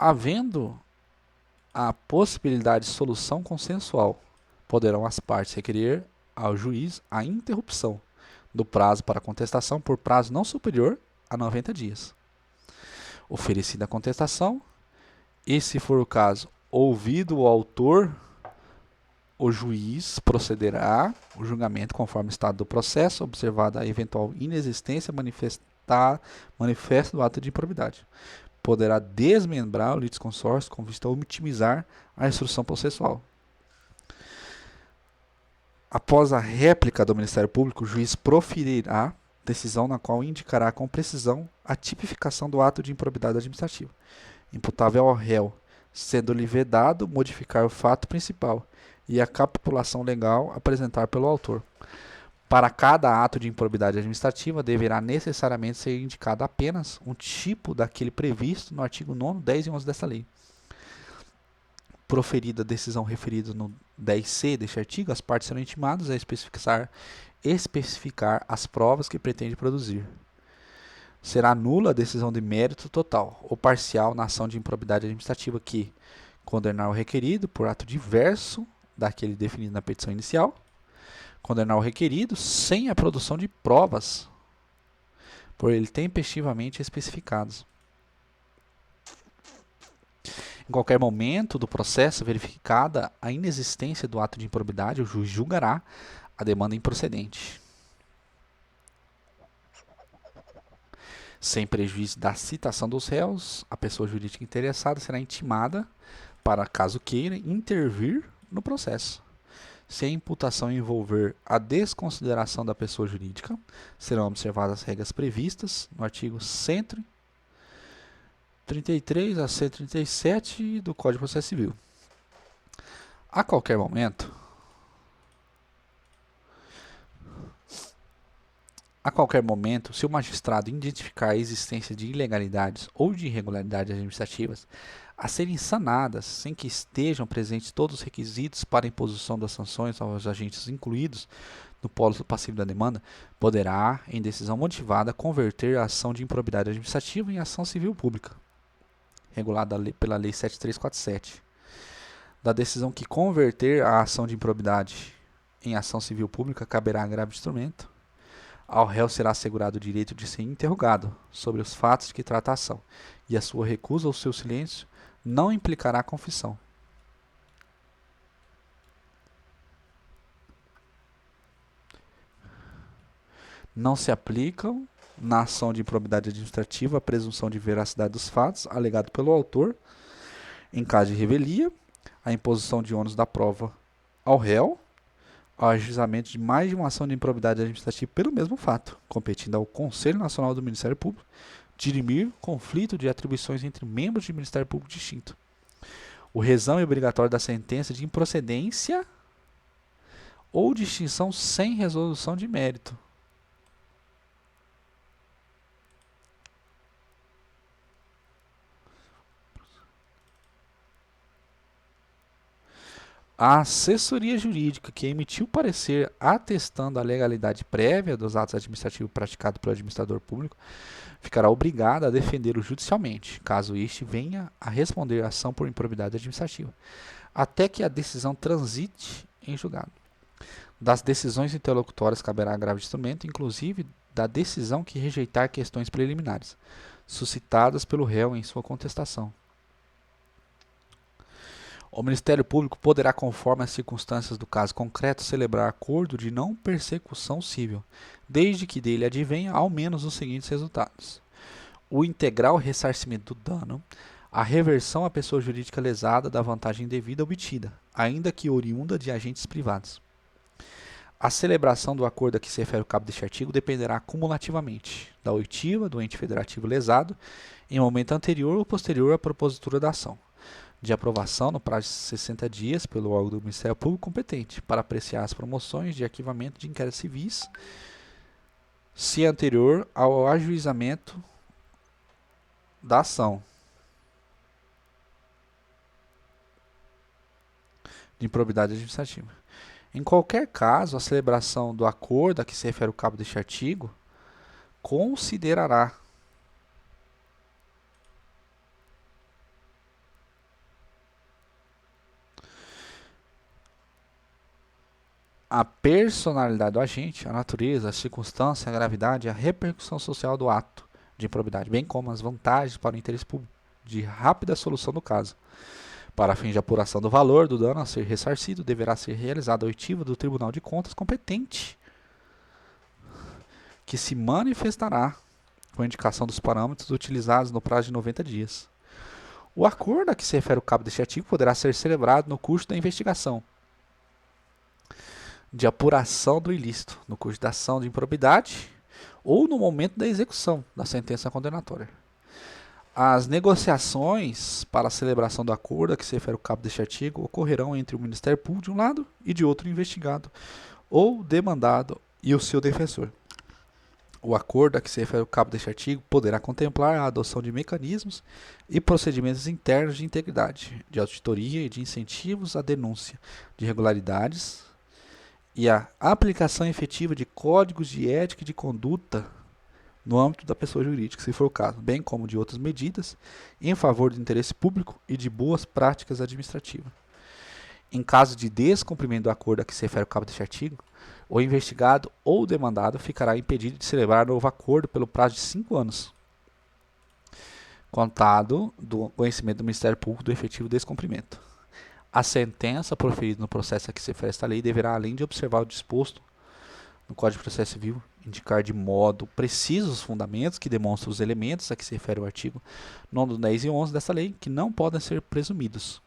Havendo a possibilidade de solução consensual, poderão as partes requerer ao juiz a interrupção do prazo para contestação por prazo não superior a 90 dias. Oferecida a contestação, e se for o caso, ouvido o autor, o juiz procederá ao julgamento conforme o estado do processo, observada a eventual inexistência manifesta do ato de improbidade. Poderá desmembrar o litisconsórcio com vista a otimizar a instrução processual. Após a réplica do Ministério Público, o juiz proferirá decisão na qual indicará com precisão a tipificação do ato de improbidade administrativa, imputável ao réu, sendo-lhe vedado modificar o fato principal e a capitulação legal apresentar pelo autor. Para cada ato de improbidade administrativa, deverá necessariamente ser indicado apenas um tipo daquele previsto no artigo 9º, 10 e 11 desta lei. Proferida a decisão referida no 10c deste artigo, as partes serão intimadas a especificar as provas que pretende produzir. Será nula a decisão de mérito total ou parcial na ação de improbidade administrativa que condenar o requerido por ato diverso daquele definido na petição inicial, condenar o requerido sem a produção de provas por ele tempestivamente especificados. Em qualquer momento do processo, verificada a inexistência do ato de improbidade, o juiz julgará a demanda improcedente, sem prejuízo da citação dos réus. A pessoa jurídica interessada será intimada para, caso queira, intervir no processo. Se a imputação envolver a desconsideração da pessoa jurídica, serão observadas as regras previstas no artigo 133 a 137 do Código de Processo Civil. A qualquer momento, se o magistrado identificar a existência de ilegalidades ou de irregularidades administrativas a serem sanadas sem que estejam presentes todos os requisitos para a imposição das sanções aos agentes incluídos no polo passivo da demanda, poderá, em decisão motivada, converter a ação de improbidade administrativa em ação civil pública, regulada pela Lei 7347. Da decisão que converter a ação de improbidade em ação civil pública, caberá agravo de instrumento. Ao réu será assegurado o direito de ser interrogado sobre os fatos de que trata a ação, e a sua recusa ou seu silêncio não implicará confissão. Não se aplicam na ação de improbidade administrativa a presunção de veracidade dos fatos alegado pelo autor, em caso de revelia, a imposição de ônus da prova ao réu, ao ajuizamento de mais de uma ação de improbidade administrativa pelo mesmo fato, competindo ao Conselho Nacional do Ministério Público dirimir conflito de atribuições entre membros de Ministério Público distinto. O resame obrigatório da sentença de improcedência ou de extinção sem resolução de mérito. A assessoria jurídica que emitiu parecer atestando a legalidade prévia dos atos administrativos praticados pelo administrador público ficará obrigada a defendê-lo judicialmente, caso este venha a responder à ação por improbidade administrativa, até que a decisão transite em julgado. Das decisões interlocutórias caberá agravo de instrumento, inclusive da decisão que rejeitar questões preliminares, suscitadas pelo réu em sua contestação. O Ministério Público poderá, conforme as circunstâncias do caso concreto, celebrar acordo de não persecução civil, desde que dele advenha ao menos os seguintes resultados: o integral ressarcimento do dano, a reversão à pessoa jurídica lesada da vantagem devida obtida, ainda que oriunda de agentes privados. A celebração do acordo a que se refere o cabo deste artigo dependerá cumulativamente da oitiva do ente federativo lesado em momento anterior ou posterior à propositura da ação, de aprovação no prazo de 60 dias pelo órgão do Ministério Público competente para apreciar as promoções de arquivamento de inquéritos civis, se anterior ao ajuizamento da ação de improbidade administrativa. Em qualquer caso, a celebração do acordo a que se refere o cabo deste artigo considerará a personalidade do agente, a natureza, a circunstância, a gravidade e a repercussão social do ato de improbidade, bem como as vantagens para o interesse público de rápida solução do caso. Para fins de apuração do valor do dano a ser ressarcido, deverá ser realizada a oitiva do Tribunal de Contas competente, que se manifestará com a indicação dos parâmetros utilizados no prazo de 90 dias. O acordo a que se refere o cabo deste artigo poderá ser celebrado no curso da investigação de apuração do ilícito, no curso da ação de improbidade ou no momento da execução da sentença condenatória. As negociações para a celebração do acordo a que se refere o cabo deste artigo ocorrerão entre o Ministério Público de um lado e de outro investigado ou demandado e o seu defensor. O acordo a que se refere o cabo deste artigo poderá contemplar a adoção de mecanismos e procedimentos internos de integridade, de auditoria e de incentivos à denúncia de irregularidades e a aplicação efetiva de códigos de ética e de conduta no âmbito da pessoa jurídica, se for o caso, bem como de outras medidas em favor do interesse público e de boas práticas administrativas. Em caso de descumprimento do acordo a que se refere o cabo deste artigo, o investigado ou demandado ficará impedido de celebrar novo acordo pelo prazo de 5 anos, contado do conhecimento do Ministério Público do efetivo descumprimento. A sentença proferida no processo a que se refere esta lei deverá, além de observar o disposto no Código de Processo Civil, indicar de modo preciso os fundamentos que demonstram os elementos a que se refere o artigo 9, 10 e 11 desta lei, que não podem ser presumidos.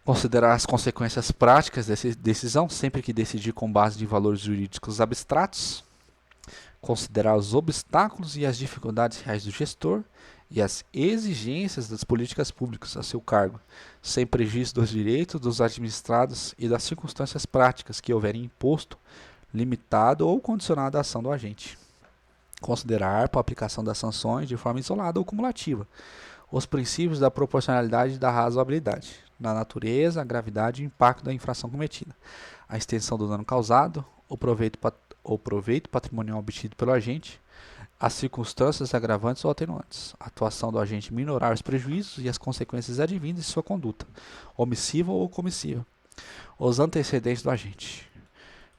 Considerar as consequências práticas dessa decisão, sempre que decidir com base de valores jurídicos abstratos. Considerar os obstáculos e as dificuldades reais do gestor e as exigências das políticas públicas a seu cargo, sem prejuízo dos direitos dos administrados e das circunstâncias práticas que houverem imposto, limitado ou condicionado à ação do agente. Considerar, para a aplicação das sanções de forma isolada ou cumulativa, os princípios da proporcionalidade e da razoabilidade, na natureza, a gravidade e o impacto da infração cometida, a extensão do dano causado, o proveito patrimonial obtido pelo agente, as circunstâncias agravantes ou atenuantes, a atuação do agente minorar os prejuízos e as consequências advindas de sua conduta, omissiva ou comissiva, os antecedentes do agente.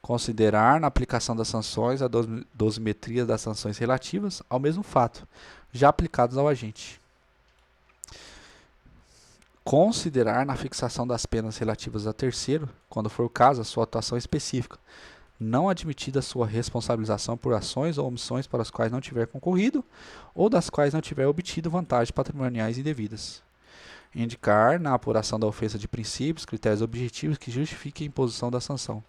Considerar na aplicação das sanções a dosimetria das sanções relativas ao mesmo fato, já aplicadas ao agente. Considerar na fixação das penas relativas a terceiro, quando for o caso, a sua atuação específica, não admitida a sua responsabilização por ações ou omissões para as quais não tiver concorrido ou das quais não tiver obtido vantagens patrimoniais indevidas. Indicar, na apuração da ofensa de princípios, critérios objetivos que justifiquem a imposição da sanção.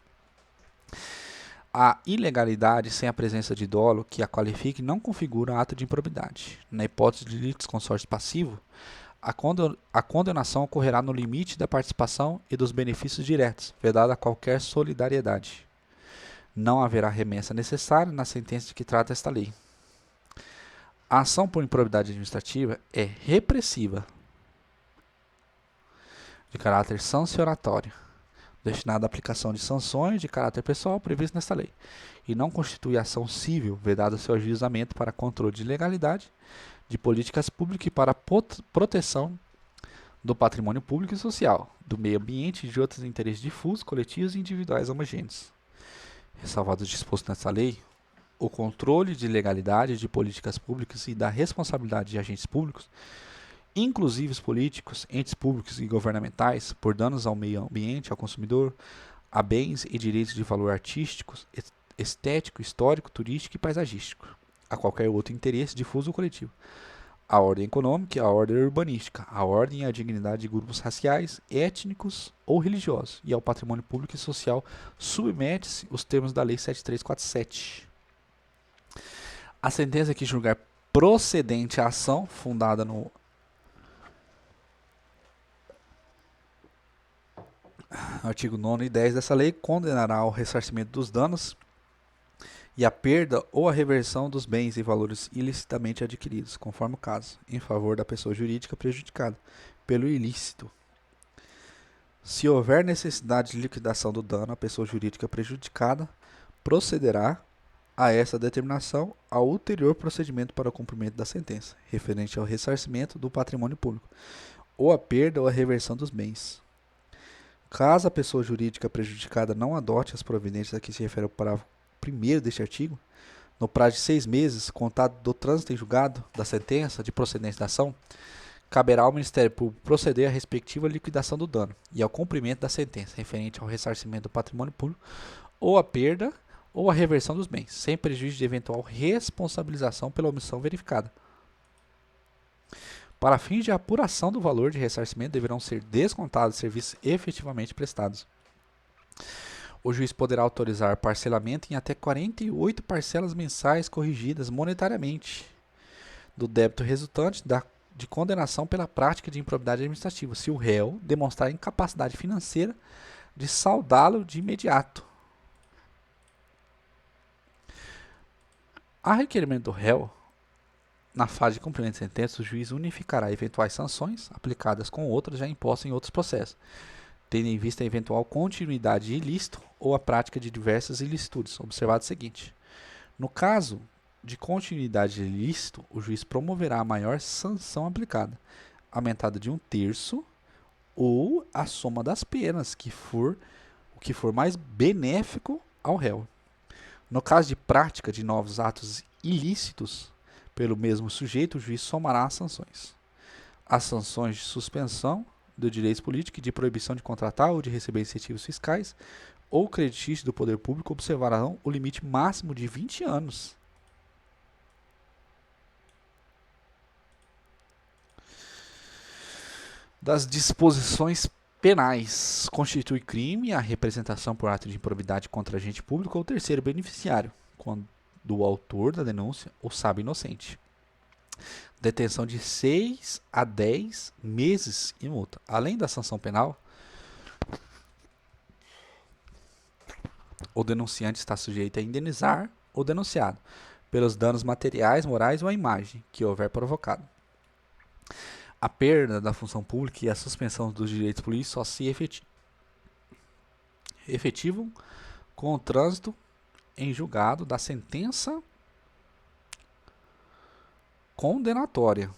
A ilegalidade sem a presença de dolo que a qualifique não configura ato de improbidade. Na hipótese de litisconsórcio passivo, a condenação ocorrerá no limite da participação e dos benefícios diretos, vedada qualquer solidariedade. Não haverá remessa necessária na sentença de que trata esta lei. A ação por improbidade administrativa é repressiva, de caráter sancionatório, destinada à aplicação de sanções de caráter pessoal previstas nesta lei, e não constitui ação civil, vedado seu ajuizamento para controle de legalidade, de políticas públicas e para proteção do patrimônio público e social, do meio ambiente e de outros interesses difusos, coletivos e individuais homogêneos. Ressalvado o disposto nesta lei, o controle de legalidade de políticas públicas e da responsabilidade de agentes públicos inclusive os políticos, entes públicos e governamentais, por danos ao meio ambiente, ao consumidor, a bens e direitos de valor artístico, estético, histórico, turístico e paisagístico, a qualquer outro interesse difuso ou coletivo, a ordem econômica e a ordem urbanística, a ordem e a dignidade de grupos raciais, étnicos ou religiosos, e ao patrimônio público e social submete-se os termos da Lei 7347. A sentença que julgar procedente a ação, fundada no artigo 9º e 10 dessa lei, condenará ao ressarcimento dos danos e a perda ou a reversão dos bens e valores ilicitamente adquiridos, conforme o caso, em favor da pessoa jurídica prejudicada pelo ilícito. Se houver necessidade de liquidação do dano, a pessoa jurídica prejudicada procederá a essa determinação ao ulterior procedimento para o cumprimento da sentença, referente ao ressarcimento do patrimônio público, ou a perda ou a reversão dos bens. Caso a pessoa jurídica prejudicada não adote as providências a que se refere o parágrafo 1º deste artigo, no prazo de 6 meses, contado do trânsito em julgado da sentença de procedência da ação, caberá ao Ministério Público proceder à respectiva liquidação do dano e ao cumprimento da sentença referente ao ressarcimento do patrimônio público ou a perda ou a reversão dos bens, sem prejuízo de eventual responsabilização pela omissão verificada. Para fins de apuração do valor de ressarcimento, deverão ser descontados os serviços efetivamente prestados. O juiz poderá autorizar parcelamento em até 48 parcelas mensais corrigidas monetariamente do débito resultante de condenação pela prática de improbidade administrativa, se o réu demonstrar incapacidade financeira de saldá-lo de imediato. A requerimento do réu, na fase de cumprimento de sentença, o juiz unificará eventuais sanções aplicadas com outras já impostas em outros processos, tendo em vista a eventual continuidade de ilícito ou a prática de diversas ilicitudes. Observado o seguinte: no caso de continuidade de ilícito, o juiz promoverá a maior sanção aplicada, aumentada de 1/3 ou a soma das penas, o que for mais benéfico ao réu. No caso de prática de novos atos ilícitos pelo mesmo sujeito, o juiz somará as sanções. As sanções de suspensão do direito político e de proibição de contratar ou de receber incentivos fiscais ou creditícios do poder público observarão o limite máximo de 20 anos. Das disposições penais, constitui crime a representação por ato de improbidade contra agente público ou terceiro beneficiário, quando o autor da denúncia o sabe inocente. Detenção de 6 a 10 meses e multa. Além da sanção penal, o denunciante está sujeito a indenizar o denunciado pelos danos materiais, morais ou à imagem que houver provocado. A perda da função pública e a suspensão dos direitos políticos só se efetivam com o trânsito em julgado da sentença condenatória.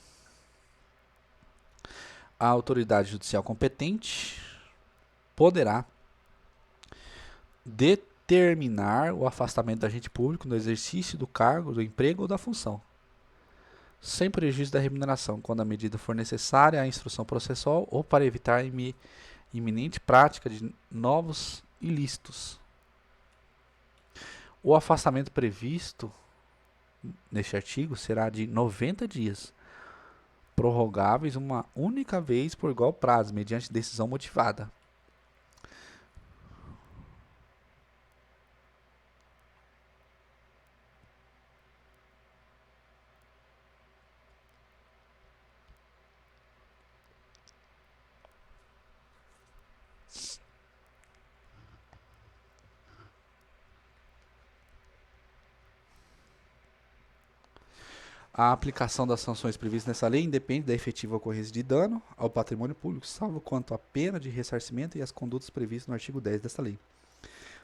A autoridade judicial competente poderá determinar o afastamento do agente público no exercício do cargo, do emprego ou da função, sem prejuízo da remuneração, quando a medida for necessária à instrução processual ou para evitar iminente prática de novos ilícitos. O afastamento previsto neste artigo será de 90 dias, prorrogáveis uma única vez por igual prazo, mediante decisão motivada. A aplicação das sanções previstas nessa lei independe da efetiva ocorrência de dano ao patrimônio público, salvo quanto à pena de ressarcimento e as condutas previstas no artigo 10 desta lei,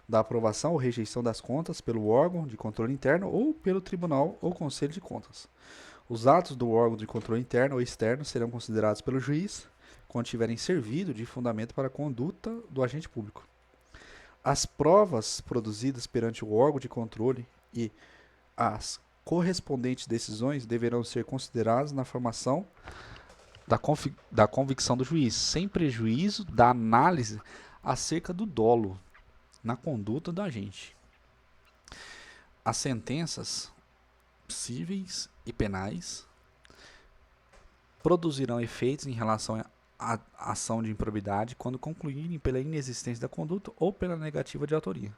da aprovação ou rejeição das contas pelo órgão de controle interno ou pelo Tribunal ou Conselho de Contas. Os atos do órgão de controle interno ou externo serão considerados pelo juiz quando tiverem servido de fundamento para a conduta do agente público. As provas produzidas perante o órgão de controle e as correspondentes decisões deverão ser consideradas na formação da convicção do juiz, sem prejuízo da análise acerca do dolo na conduta do agente. As sentenças cíveis e penais produzirão efeitos em relação à ação de improbidade quando concluírem pela inexistência da conduta ou pela negativa de autoria.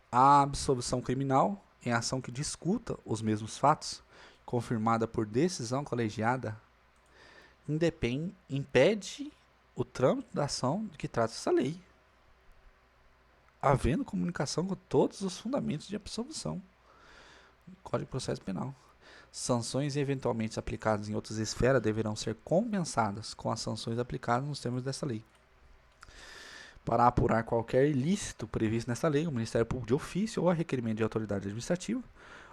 A absolvição criminal, em ação que discuta os mesmos fatos, confirmada por decisão colegiada, impede o trâmite da ação de que trata essa lei, havendo comunicação com todos os fundamentos de absolvição. Código de Processo Penal. Sanções eventualmente aplicadas em outras esferas deverão ser compensadas com as sanções aplicadas nos termos dessa lei. Para apurar qualquer ilícito previsto nesta lei, o Ministério Público de ofício ou a requerimento de autoridade administrativa,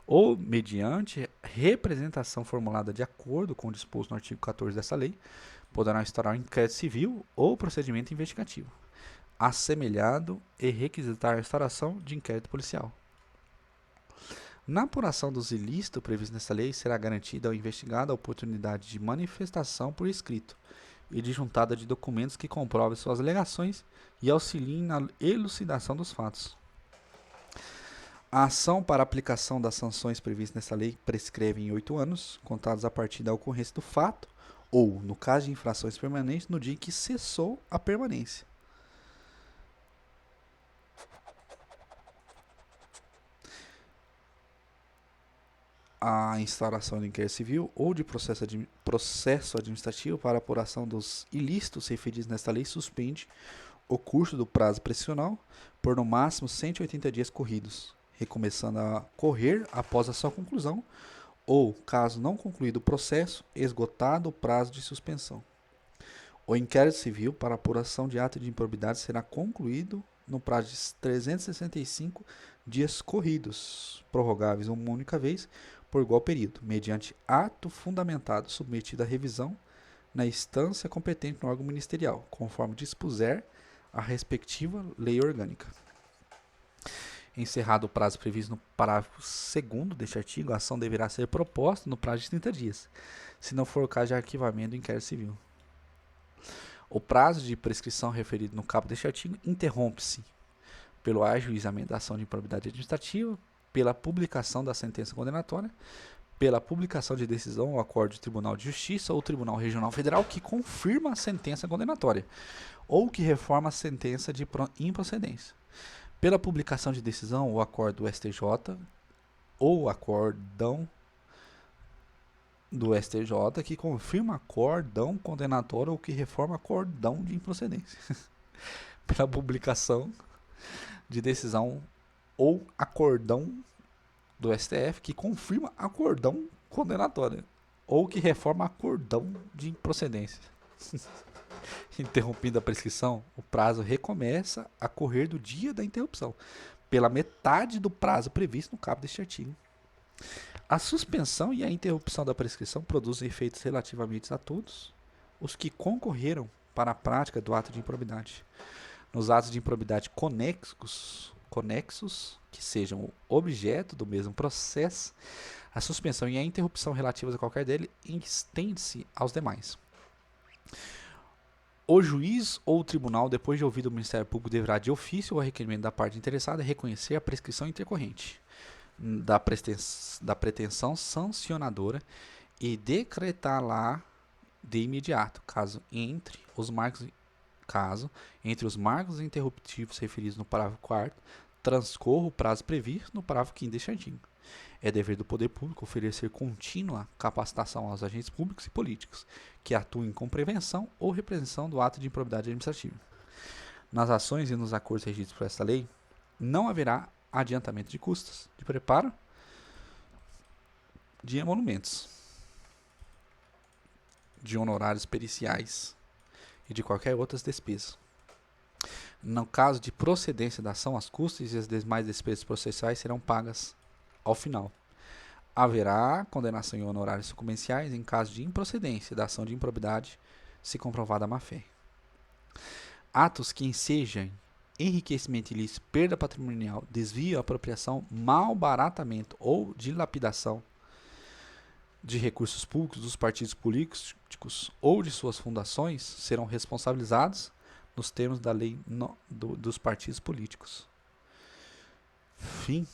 ou mediante representação formulada de acordo com o disposto no artigo 14 dessa lei, poderá instaurar um inquérito civil ou procedimento investigativo, assemelhado e requisitar a instauração de inquérito policial. Na apuração dos ilícitos previstos nesta lei, será garantida ao investigado a oportunidade de manifestação por escrito e de juntada de documentos que comprovem suas alegações e auxiliem na elucidação dos fatos. A ação para aplicação das sanções previstas nesta lei prescreve em 8 anos, contados a partir da ocorrência do fato, ou, no caso de infrações permanentes, no dia em que cessou a permanência. A instauração de inquérito civil ou de processo administrativo para apuração dos ilícitos referidos nesta lei suspende o curso do prazo prescricional por no máximo 180 dias corridos, recomeçando a correr após a sua conclusão ou, caso não concluído o processo, esgotado o prazo de suspensão. O inquérito civil para apuração de ato de improbidade será concluído no prazo de 365 dias corridos, prorrogáveis uma única vez, por igual período, mediante ato fundamentado submetido à revisão na instância competente no órgão ministerial, conforme dispuser a respectiva lei orgânica. Encerrado o prazo previsto no parágrafo 2º deste artigo, a ação deverá ser proposta no prazo de 30 dias, se não for o caso de arquivamento do inquérito civil. O prazo de prescrição referido no caput deste artigo interrompe-se pelo ajuizamento da ação de improbidade administrativa, pela publicação da sentença condenatória, pela publicação de decisão ou acordo do Tribunal de Justiça ou Tribunal Regional Federal que confirma a sentença condenatória ou que reforma a sentença de improcedência, pela publicação de decisão ou acordo do STJ ou acórdão do STJ que confirma acórdão condenatório ou que reforma acórdão de improcedência, pela publicação de decisão ou acórdão do STF que confirma acórdão condenatório ou que reforma acórdão de improcedência. Interrompida a prescrição, o prazo recomeça a correr do dia da interrupção, pela metade do prazo previsto no caput deste artigo. A suspensão e a interrupção da prescrição produzem efeitos relativamente a todos os que concorreram para a prática do ato de improbidade. Nos atos de improbidade conexos, que sejam objeto do mesmo processo, a suspensão e a interrupção relativas a qualquer dele estende-se aos demais. O juiz ou o tribunal, depois de ouvido o Ministério Público, deverá, de ofício ou a requerimento da parte interessada, reconhecer a prescrição intercorrente da pretensão sancionadora e decretá-la de imediato, caso entre os marcos interruptivos referidos no parágrafo 4º transcorra o prazo previsto no parágrafo 5º deste artigo. É dever do poder público oferecer contínua capacitação aos agentes públicos e políticos que atuem com prevenção ou repreensão do ato de improbidade administrativa. Nas ações e nos acordos regidos por esta lei, não haverá adiantamento de custos de preparo de emolumentos, de honorários periciais e de qualquer outras despesas. No caso de procedência da ação, as custas e as demais despesas processuais serão pagas ao final. Haverá condenação em honorários sucumbenciais em caso de improcedência da ação de improbidade, se comprovada a má-fé. Atos que ensejam enriquecimento ilícito, perda patrimonial, desvio, apropriação, malbaratamento ou dilapidação de recursos públicos dos partidos políticos ou de suas fundações serão responsabilizados nos termos da lei dos partidos políticos. Fim.